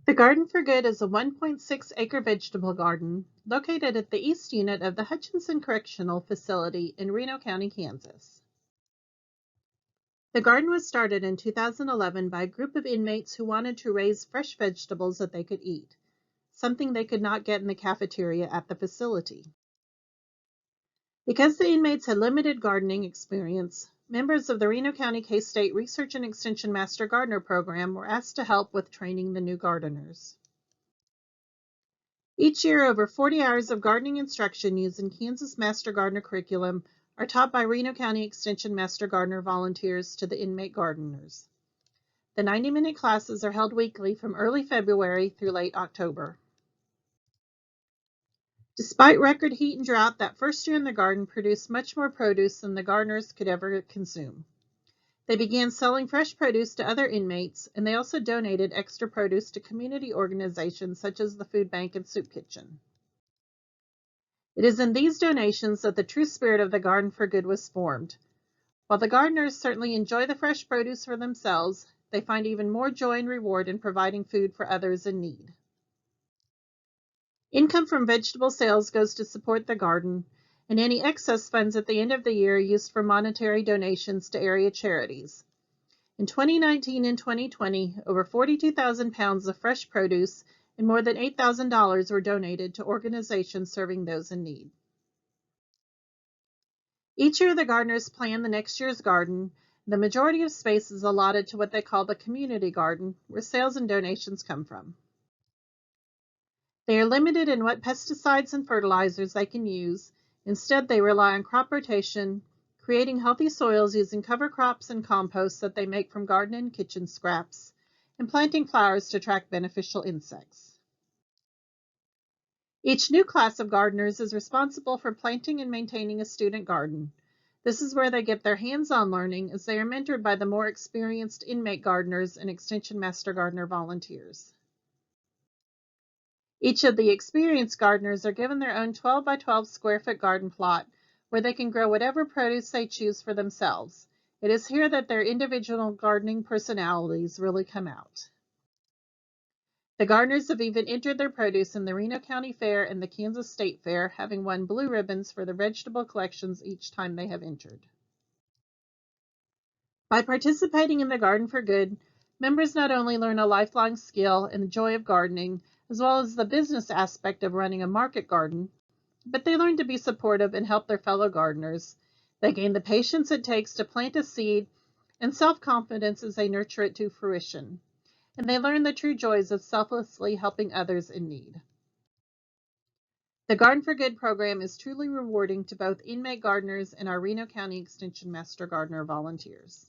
The Garden for Good is a 1.6-acre vegetable garden located at the east unit of the Hutchinson Correctional Facility in Reno County, Kansas. The garden was started in 2011 by a group of inmates who wanted to raise fresh vegetables that they could eat, something they could not get in the cafeteria at the facility. Because the inmates had limited gardening experience, members of the Reno County K-State Research and Extension Master Gardener Program were asked to help with training the new gardeners. Each year, over 40 hours of gardening instruction using Kansas Master Gardener curriculum are taught by Reno County Extension Master Gardener volunteers to the inmate gardeners. The 90-minute classes are held weekly from early February through late October. Despite record heat and drought, that first year in the garden produced much more produce than the gardeners could ever consume. They began selling fresh produce to other inmates, and they also donated extra produce to community organizations such as the Food Bank and Soup Kitchen. It is in these donations that the true spirit of the Garden for Good was formed. While the gardeners certainly enjoy the fresh produce for themselves, they find even more joy and reward in providing food for others in need. Income from vegetable sales goes to support the garden, and any excess funds at the end of the year are used for monetary donations to area charities. In 2019 and 2020, over 42,000 pounds of fresh produce and more than $8,000 were donated to organizations serving those in need. Each year, the gardeners plan the next year's garden. The majority of space is allotted to what they call the community garden, where sales and donations come from. They are limited in what pesticides and fertilizers they can use. Instead, they rely on crop rotation, creating healthy soils using cover crops and compost that they make from garden and kitchen scraps, and planting flowers to attract beneficial insects. Each new class of gardeners is responsible for planting and maintaining a student garden. This is where they get their hands-on learning as they are mentored by the more experienced inmate gardeners and Extension Master Gardener volunteers. Each of the experienced gardeners are given their own 12 by 12 square foot garden plot where they can grow whatever produce they choose for themselves. It is here that their individual gardening personalities really come out. The gardeners have even entered their produce in the Reno County Fair and the Kansas State Fair, having won blue ribbons for their vegetable collections each time they have entered. By participating in the Garden for Good, members not only learn a lifelong skill and the joy of gardening, as well as the business aspect of running a market garden, but they learn to be supportive and help their fellow gardeners. They gain the patience it takes to plant a seed and self-confidence as they nurture it to fruition. And they learn the true joys of selflessly helping others in need. The Garden for Good program is truly rewarding to both inmate gardeners and our Reno County Extension Master Gardener volunteers.